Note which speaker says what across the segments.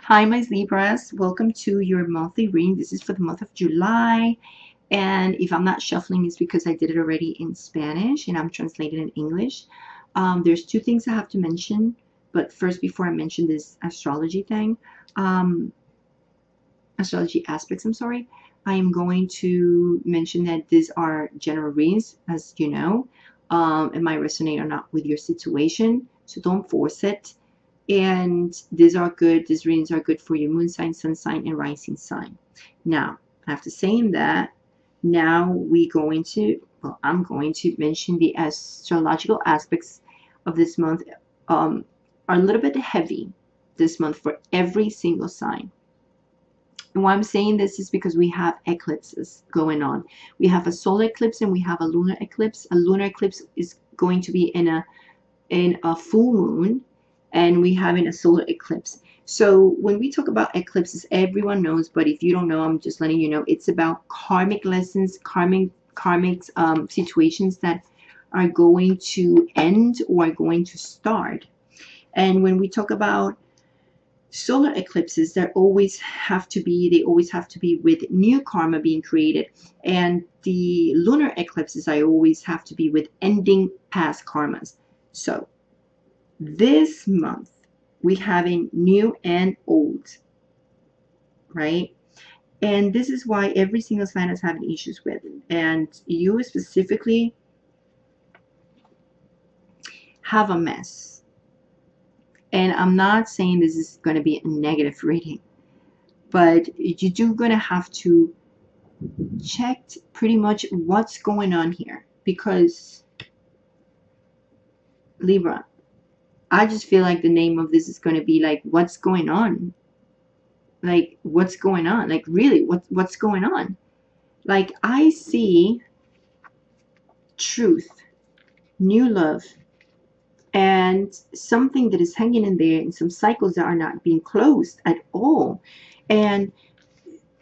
Speaker 1: Hi, my Libras. Welcome to your monthly reading. This is for the month of July. And if I'm not shuffling, it's because I did it already in Spanish and I'm translating in English. There's two things I have to mention. But first, before I mention this astrology thing, astrology aspects, I'm sorry, I am going to mention that these are general readings, as you know. It might resonate or not with your situation. So don't force it. And these readings are good for your moon sign, sun sign, and rising sign. Now, after saying that, now I'm going to mention the astrological aspects of this month are a little bit heavy this month for every single sign. And why I'm saying this is because we have eclipses going on. We have a solar eclipse and we have a lunar eclipse. A lunar eclipse is going to be in a full moon, and we have in a solar eclipse. So when we talk about eclipses, everyone knows, but if you don't know, I'm just letting you know, it's about karmic lessons, karmic situations that are going to end or are going to start. And when we talk about solar eclipses, they always have to be with new karma being created, and the lunar eclipses I always have to be with ending past karmas. So this month we having new and old, right? And this is why every single sign is having issues with it. And you specifically have a mess. And I'm not saying this is going to be a negative reading, but you do going to have to check pretty much what's going on here, because Libra, I just feel like the name of this is going to be like, what's going on? Like, what's going on? Like, really, what's going on? Like, I see truth, new love, and something that is hanging in there, and some cycles that are not being closed at all. And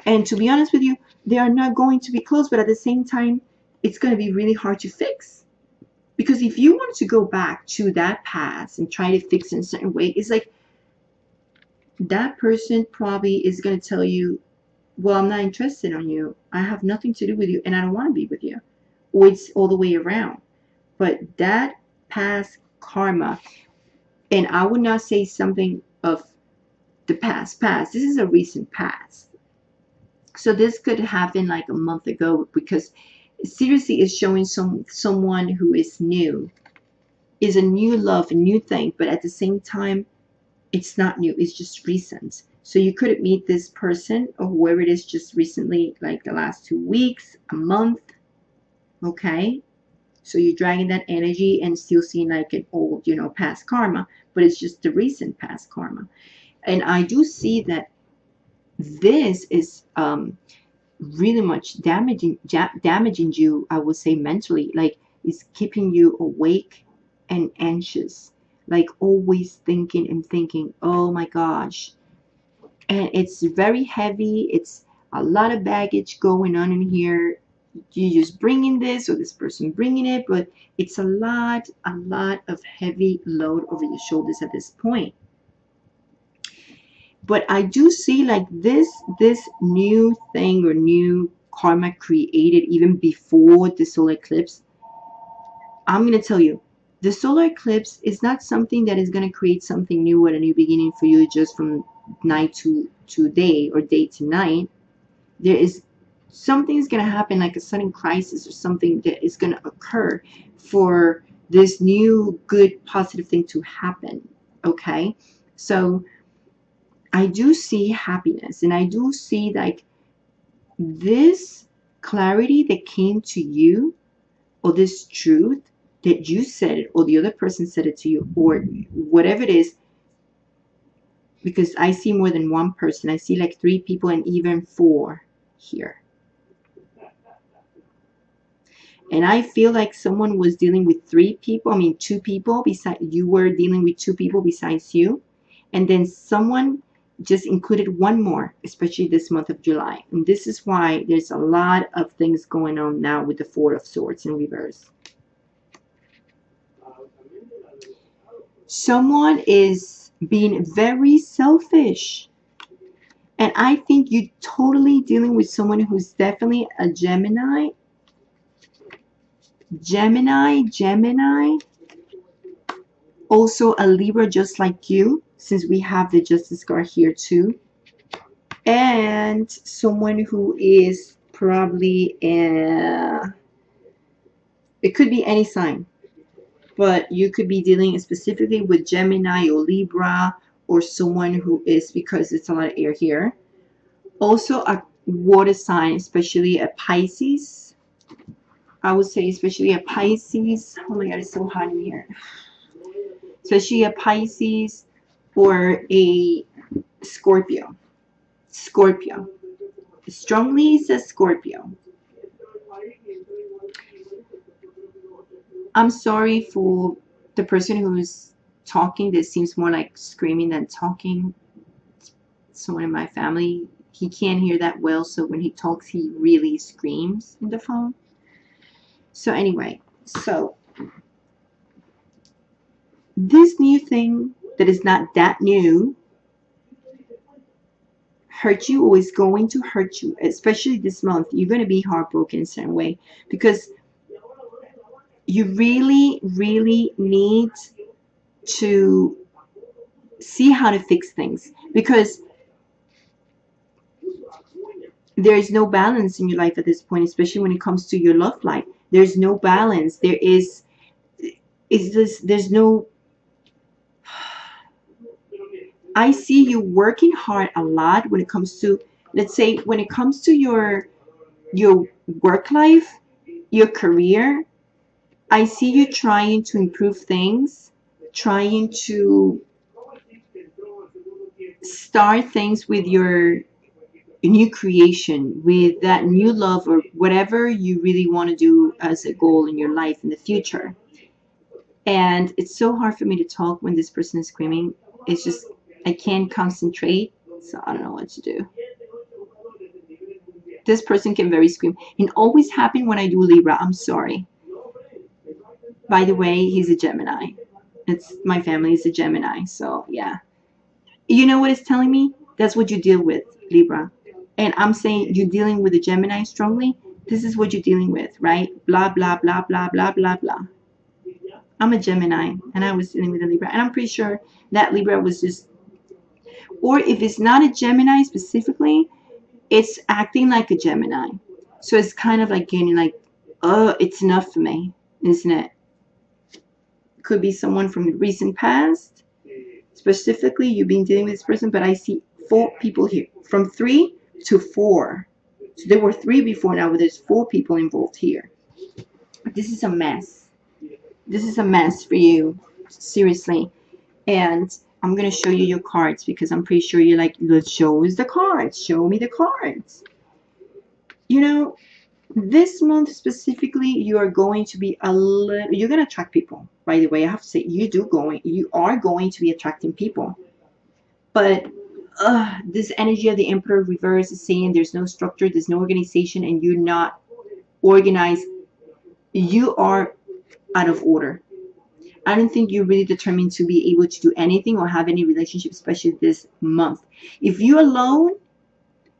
Speaker 1: to be honest with you, they are not going to be closed, but at the same time, it's going to be really hard to fix. Because if you want to go back to that past and try to fix it in a certain way, it's like that person probably is going to tell you, well, I'm not interested in you. I have nothing to do with you, and I don't want to be with you. Or it's all the way around. But that past karma, and I would not say something of the past. This is a recent past. So this could happen like a month ago, because seriously is showing someone who is new, is a new love, a new thing, but at the same time, it's not new, it's just recent. So you could meet this person or whoever it is just recently, like the last 2 weeks, a month, okay? So you're dragging that energy and still seeing like an old, past karma, but it's just the recent past karma. And I do see that this is really much damaging you, I would say, mentally. Like, it's keeping you awake and anxious, like always thinking, oh my gosh. And it's very heavy. It's a lot of baggage going on in here. You just bringing this, or this person bringing it, but it's a lot of heavy load over your shoulders at this point. But I do see like this new thing or new karma created even before the solar eclipse. I'm going to tell you, the solar eclipse is not something that is going to create something new or a new beginning for you just from night to day or day to night. There is something is going to happen, like a sudden crisis or something that is going to occur for this new good positive thing to happen. Okay, so I do see happiness, and I do see like this clarity that came to you, or this truth that you said it, or the other person said it to you, or whatever it is. Because I see more than one person. I see like 3 people and even 4 here. And I feel like someone was dealing with 3 people. I mean, 2 people besides you, were dealing with 2 people besides you. And then someone just included 1 more, especially this month of July. And this is why there's a lot of things going on now with the 4 of Swords in reverse. Someone is being very selfish. And I think you're totally dealing with someone who's definitely a Gemini. Also a Libra, just like you, since we have the Justice card here too. And someone who is probably it could be any sign, but you could be dealing specifically with Gemini or Libra, or someone who is, because it's a lot of air here, also a water sign, especially a Pisces. I would say especially a Pisces. Oh my god, it's so hot in here. Especially a Pisces or a Scorpio. Strongly says Scorpio. I'm sorry for the person who's talking. This seems more like screaming than talking. Someone in my family, he can't hear that well, so when he talks, he really screams in the phone. So anyway, so this new thing that is not that new hurt you, or is going to hurt you, especially this month. You're going to be heartbroken in a certain way, because you really, really need to see how to fix things, because there is no balance in your life at this point, especially when it comes to your love life. There's no balance. There's no, I see you working hard a lot when it comes to, let's say, when it comes to your work life, your career. I see you trying to improve things, trying to start things with your new creation, with that new love, or whatever you really want to do as a goal in your life in the future. And it's so hard for me to talk when this person is screaming. It's just, I can't concentrate, so I don't know what to do. This person can very scream. It always happens when I do Libra. I'm sorry. By the way, he's a Gemini. It's my family is a Gemini, so yeah. You know what it's telling me? That's what you deal with, Libra. And I'm saying you're dealing with a Gemini strongly. This is what you're dealing with, right? Blah, blah, blah, blah, blah, blah, blah. I'm a Gemini, and I was dealing with a Libra. And I'm pretty sure that Libra was just, or if it's not a Gemini specifically, it's acting like a Gemini. So it's kind of like getting like, oh, it's enough for me, isn't it? Could be someone from the recent past. Specifically, you've been dealing with this person, but I see 4 people here. From 3 to 4. So there were 3 before, now there's 4 people involved here. This is a mess. This is a mess for you. Seriously. And I'm going to show you your cards, because I'm pretty sure you're like, let's show us the cards. Show me the cards. You know, this month specifically, you are going to be you're going to attract people. By the way, I have to say, you are going to be attracting people. But this energy of the Emperor reverse is saying there's no structure, there's no organization, and you're not organized. You are out of order. I don't think you're really determined to be able to do anything or have any relationship, especially this month. If you're alone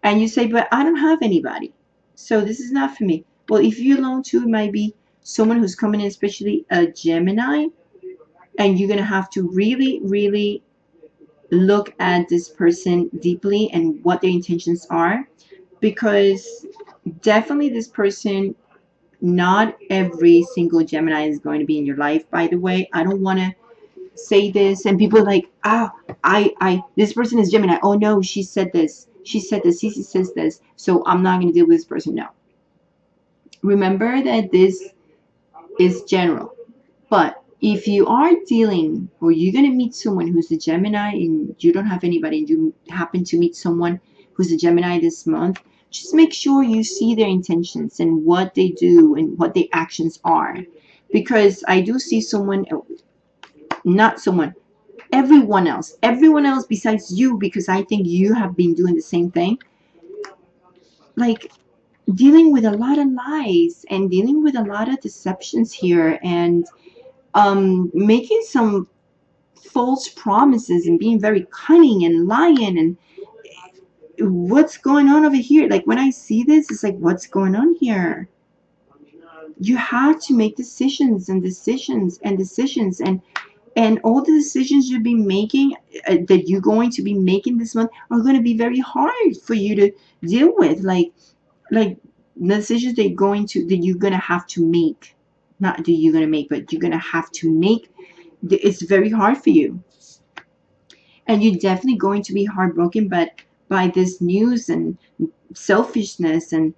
Speaker 1: and you say, but I don't have anybody, so this is not for me. Well, if you're alone too, it might be someone who's coming in, especially a Gemini, and you're going to have to really, really look at this person deeply and what their intentions are, because definitely this person, not every single Gemini is going to be in your life. By the way, I don't want to say this and people are like, this person is Gemini. Oh no, she said this. She said this. Cece says this. So I'm not going to deal with this person. No. Remember that this is general. But if you are dealing, or you're going to meet someone who's a Gemini and you don't have anybody, and you happen to meet someone who's a Gemini this month, just make sure you see their intentions and what they do and what their actions are. Because I do see someone, not someone, everyone else besides you, because I think you have been doing the same thing, like dealing with a lot of lies and dealing with a lot of deceptions here, and making some false promises and being very cunning and lying, and what's going on over here? Like when I see this, it's like, what's going on here? You have to make decisions and decisions and decisions, and all the decisions you'll be making, that you're going to be making this month, are going to be very hard for you to deal with. Like the decisions that you're going to have to make, not that you're going to make, but you're going to have to make. It's very hard for you, and you're definitely going to be heartbroken, but by this news and selfishness and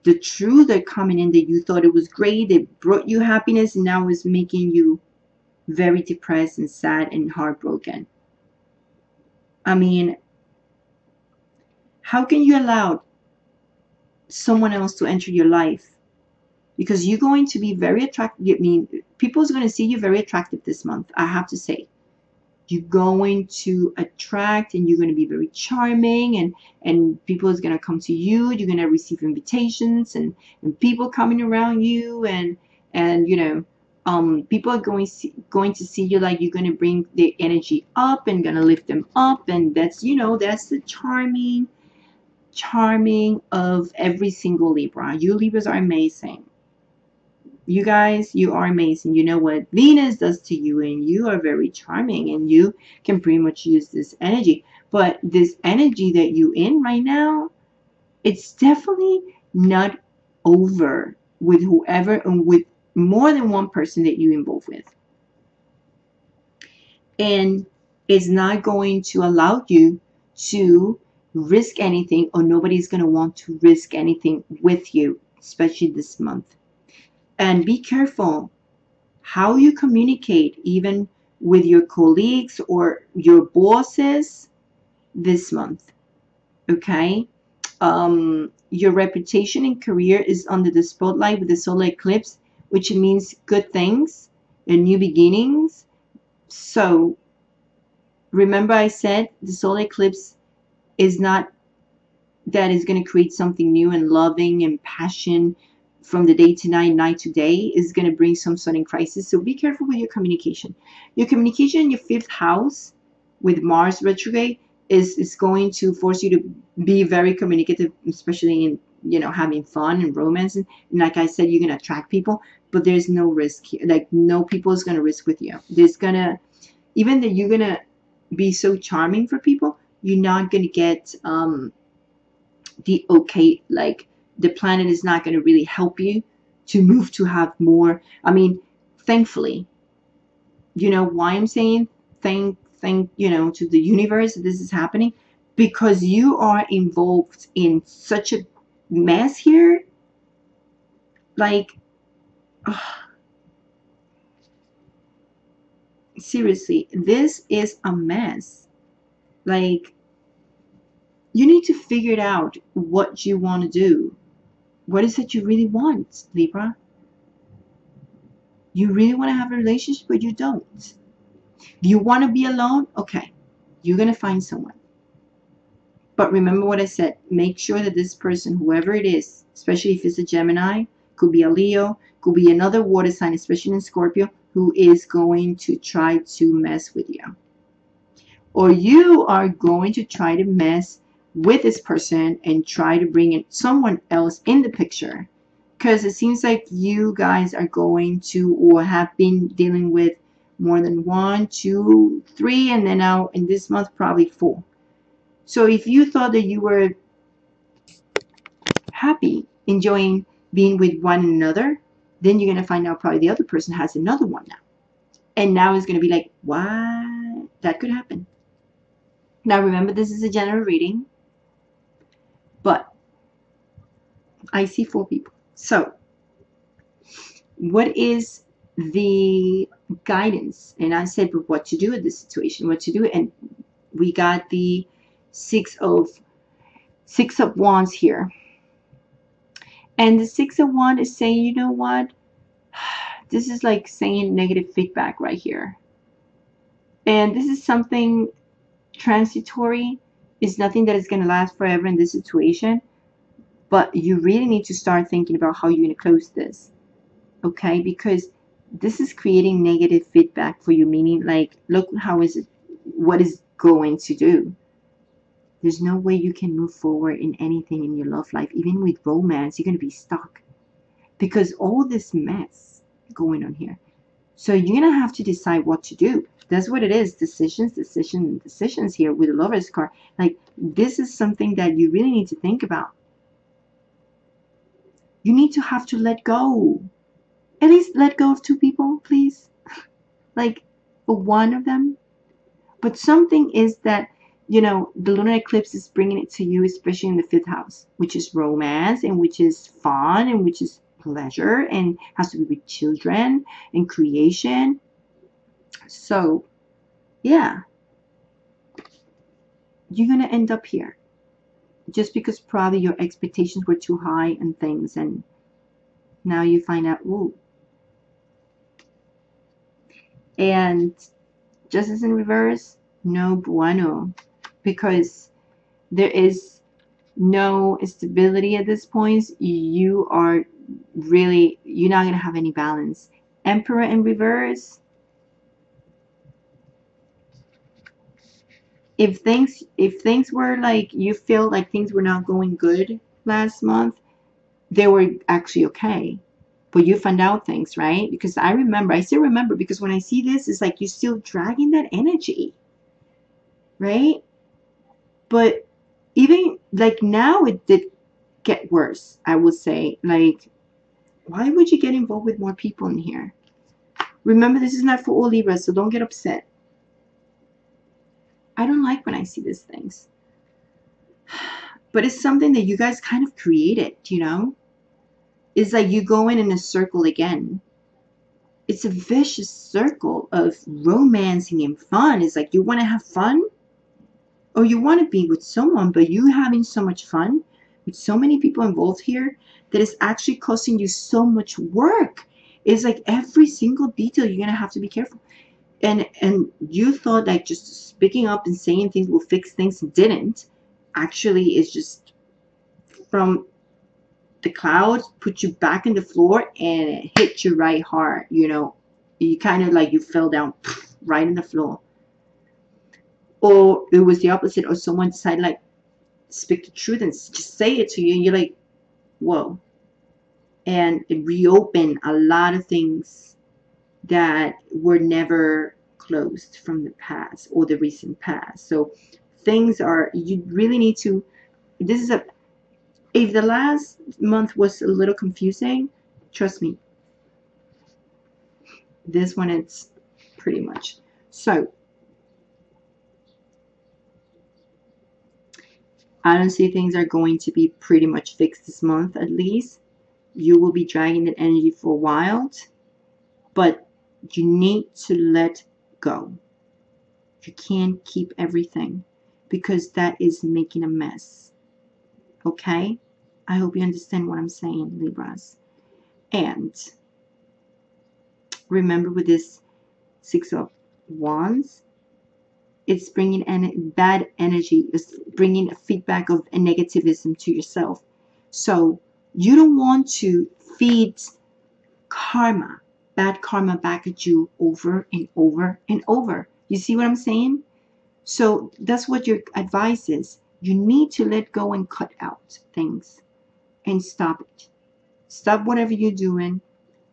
Speaker 1: the truth that coming in, that you thought it was great, it brought you happiness, and now is making you very depressed and sad and heartbroken. I mean, how can you allow someone else to enter your life? Because you're going to be very attractive. I mean, people's going to see you very attractive this month, I have to say. You're going to attract, and you're going to be very charming, and people is going to come to you. You're going to receive invitations and people coming around you, and you know, people are going to see you, like you're going to bring their energy up and going to lift them up, and that's, you know, that's the charming of every single Libra. You Libras are amazing. You guys, you are amazing. You know what Venus does to you, and you are very charming, and you can pretty much use this energy. But this energy that you in right now, it's definitely not over with whoever, and with more than one person that you involved with. And it's not going to allow you to risk anything, or nobody's going to want to risk anything with you, especially this month. And be careful how you communicate, even with your colleagues or your bosses this month. Okay? Your reputation and career is under the spotlight with the solar eclipse, which means good things and new beginnings. So remember, I said the solar eclipse is not that is going to create something new and loving and passion from the day to night, night to day. Is going to bring some sudden crisis. So be careful with your communication. Your communication in your 5th house with Mars retrograde is going to force you to be very communicative, especially in, you know, having fun and romance. And like I said, you're going to attract people, but there's no risk here. Like, no people is going to risk with you. There's going to, even that you're going to be so charming for people, you're not going to get the okay, like the planet is not going to really help you to move to have more. I mean, thankfully, you know why I'm saying thank you know, to the universe that this is happening, because you are involved in such a mess here. Like, seriously, this is a mess. Like, you need to figure it out what you want to do. What is it you really want, Libra? You really want to have a relationship, but you don't. You want to be alone? Okay, you're going to find someone. But remember what I said. Make sure that this person, whoever it is, especially if it's a Gemini, could be a Leo, could be another water sign, especially in Scorpio, who is going to try to mess with you. Or you are going to try to mess with this person and try to bring in someone else in the picture. Because it seems like you guys are going to, or have been dealing with more than 1, 2, 3, and then now in this month probably 4. So if you thought that you were happy, enjoying being with one another, then you're going to find out probably the other person has another one now. And now it's going to be like, what? That could happen. Now remember, this is a general reading, but I see 4 people. So what is the guidance? And I said, but what to do in this situation, what to do. And we got the 6 of Wands here. And the 6 of Wands is saying, you know what? This is like saying negative feedback right here. And this is something transitory. It's nothing that is going to last forever in this situation. But you really need to start thinking about how you're going to close this. Okay? Because this is creating negative feedback for you. Meaning, like, look, how is it? What is going to do? There's no way you can move forward in anything in your love life. Even with romance, you're going to be stuck because all this mess going on here. So you're going to have to decide what to do. That's what it is. Decisions, decisions, decisions here with the Lover's card. Like, this is something that you really need to think about. You need to have to let go. At least let go of 2 people, please. Like, one of them. But something is that, you know, the lunar eclipse is bringing it to you, especially in the 5th house, which is romance and which is fun and which is pleasure and has to be with children and creation. So, yeah, you're going to end up here just because probably your expectations were too high and things, and now you find out, ooh. And Justice in reverse, no bueno, because there is no stability at this point. You are really, you're not going to have any balance. Emperor in reverse, if things were like, you feel like things were not going good last month, they were actually okay, but you found out things, right? Because I still remember, because when I see this, it's like you're still dragging that energy, right? But even like now, it did get worse, I would say. Like, why would you get involved with more people in here? Remember, this is not for all Libras, so don't get upset. I don't like when I see these things, but it's something that you guys kind of created, you know? It's like you go in a circle again. It's a vicious circle of romancing and fun. It's like you want to have fun, or you want to be with someone, but you having so much fun with so many people involved here that it's actually costing you so much work. It's like every single detail you're going to have to be careful. And you thought that just speaking up and saying things will fix things. Didn't. Actually, it's just from the clouds put you back in the floor and it hit you right hard. You know, you kind of like you fell down right in the floor. Or it was the opposite, or someone decided like speak the truth and just say it to you, and you're like, whoa. And it reopened a lot of things that were never closed from the past or the recent past. So things are, you really need to, this is a, if the last month was a little confusing, trust me, this one it's pretty much. So I don't see things are going to be pretty much fixed this month. At least you will be dragging that energy for a while, but you need to let go. You can't keep everything, because that is making a mess. Okay? I hope you understand what I'm saying, Libras. And remember, with this 6 of Wands, it's bringing bad energy. It's bringing a feedback of a negativism to yourself. So you don't want to feed karma, bad karma back at you over and over and over. You see what I'm saying? So that's what your advice is. You need to let go and cut out things and stop it. Stop whatever you're doing.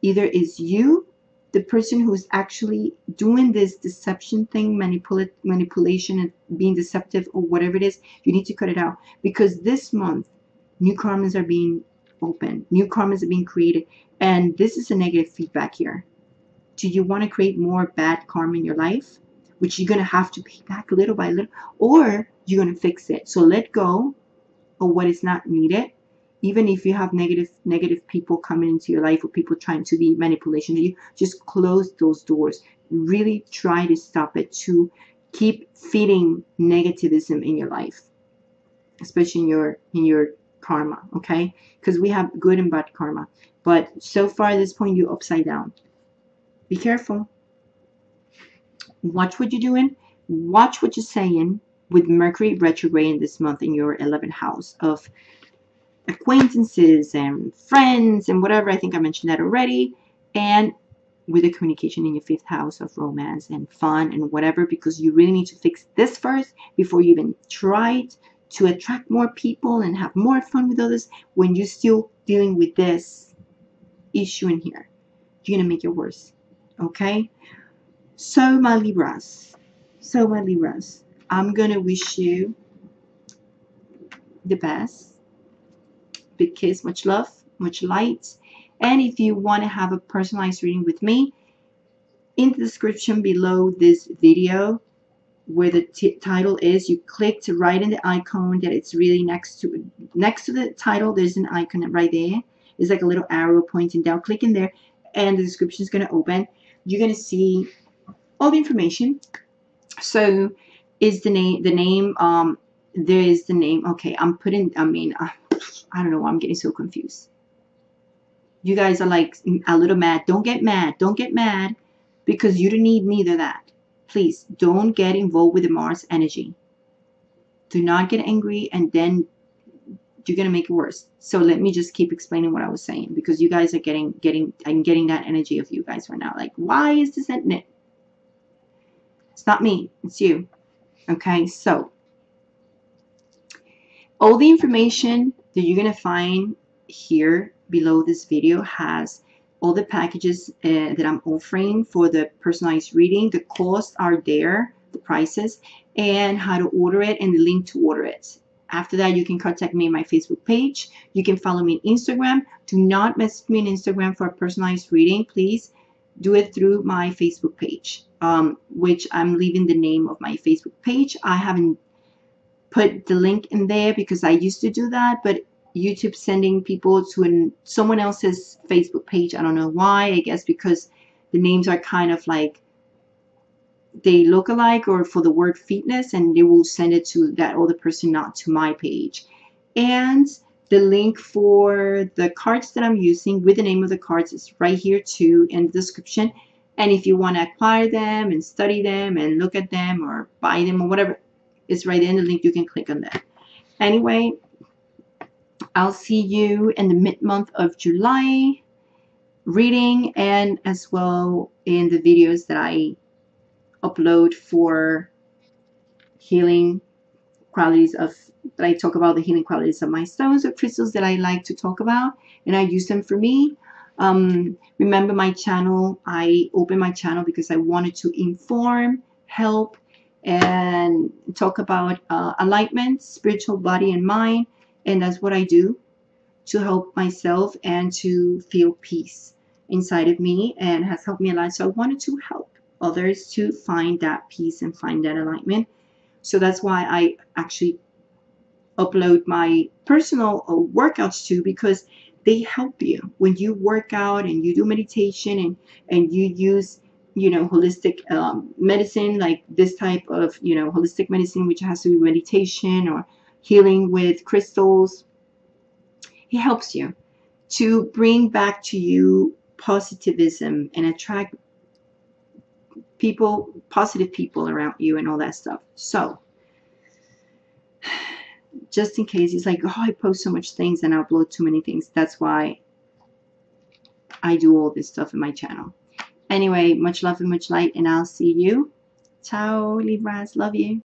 Speaker 1: Either is you, the person who's actually doing this deception thing, manipulation and being deceptive, or whatever it is, you need to cut it out. Because this month, new karmas are being opened. New karmas are being created. And this is a negative feedback here. Do you want to create more bad karma in your life, which you're going to have to pay back little by little, or you're going to fix it? So let go of what is not needed. Even if you have negative people coming into your life, or people trying to be manipulation to you, just close those doors. Really try to stop it, to keep feeding negativism in your life, especially in your karma. Okay, because we have good and bad karma, but so far at this point, you're upside down. Be careful. Watch what you're doing. Watch what you're saying. With Mercury retrograde in this month in your 11th house of acquaintances and friends and whatever, I think I mentioned that already, and with the communication in your 5th house of romance and fun and whatever, because you really need to fix this first before you even try to attract more people and have more fun with others when you're still dealing with this issue in here. You're going to make it worse. Okay? So my Libras, I'm going to wish you the best. Big kiss, much love, much light. And if you want to have a personalized reading with me, in the description below this video, where the title is, you click to right in the icon that it's really next to the title. There's an icon right there. It's like a little arrow pointing down. Click in there, and the description is going to open. You're going to see all the information. So is the name there is the name. Okay, I'm putting, I don't know why I'm getting so confused. You guys are like a little mad. Don't get mad. Don't get mad, because you don't need neither that. Please don't get involved with the Mars energy. Do not get angry, and then you're gonna make it worse. So let me just keep explaining what I was saying, because you guys are I'm getting that energy of you guys right now. Like, why is this happening? It's not me, it's you. Okay, so all the information that you're gonna find here below this video has all the packages that I'm offering for the personalized reading. The costs are there, the prices, and how to order it, and the link to order it. After that, you can contact me on my Facebook page. You can follow me on Instagram. Do not message me on Instagram for a personalized reading. Please do it through my Facebook page, which I'm leaving the name of my Facebook page. I haven't put the link in there because I used to do that, but YouTube sending people to someone else's Facebook page. I don't know why. I guess because the names are kind of like, they look alike, or for the word fitness, and they will send it to that other person, not to my page. And the link for the cards that I'm using with the name of the cards is right here too in the description. And if you want to acquire them and study them and look at them or buy them or whatever, it's right there in the link. You can click on that. Anyway, I'll see you in the mid-month of July reading, and as well in the videos that I upload for healing qualities of, that I talk about the healing qualities of my stones or crystals that I like to talk about, and I use them for me. Remember my channel, I opened my channel because I wanted to inform, help, and talk about alignment, spiritual body and mind. And that's what I do to help myself and to feel peace inside of me, and has helped me a lot. So I wanted to help others to find that peace and find that alignment. So that's why I actually upload my personal workouts too, because they help you when you work out and you do meditation and you use, you know, holistic medicine, like this type of, you know, holistic medicine, which has to do with meditation or healing with crystals. It helps you to bring back to you positivism and attract people, positive people around you and all that stuff. So just in case it's like, oh, I post so much things and I upload too many things. That's why I do all this stuff in my channel. Anyway, much love and much light, and I'll see you. Ciao, Libras. Love you.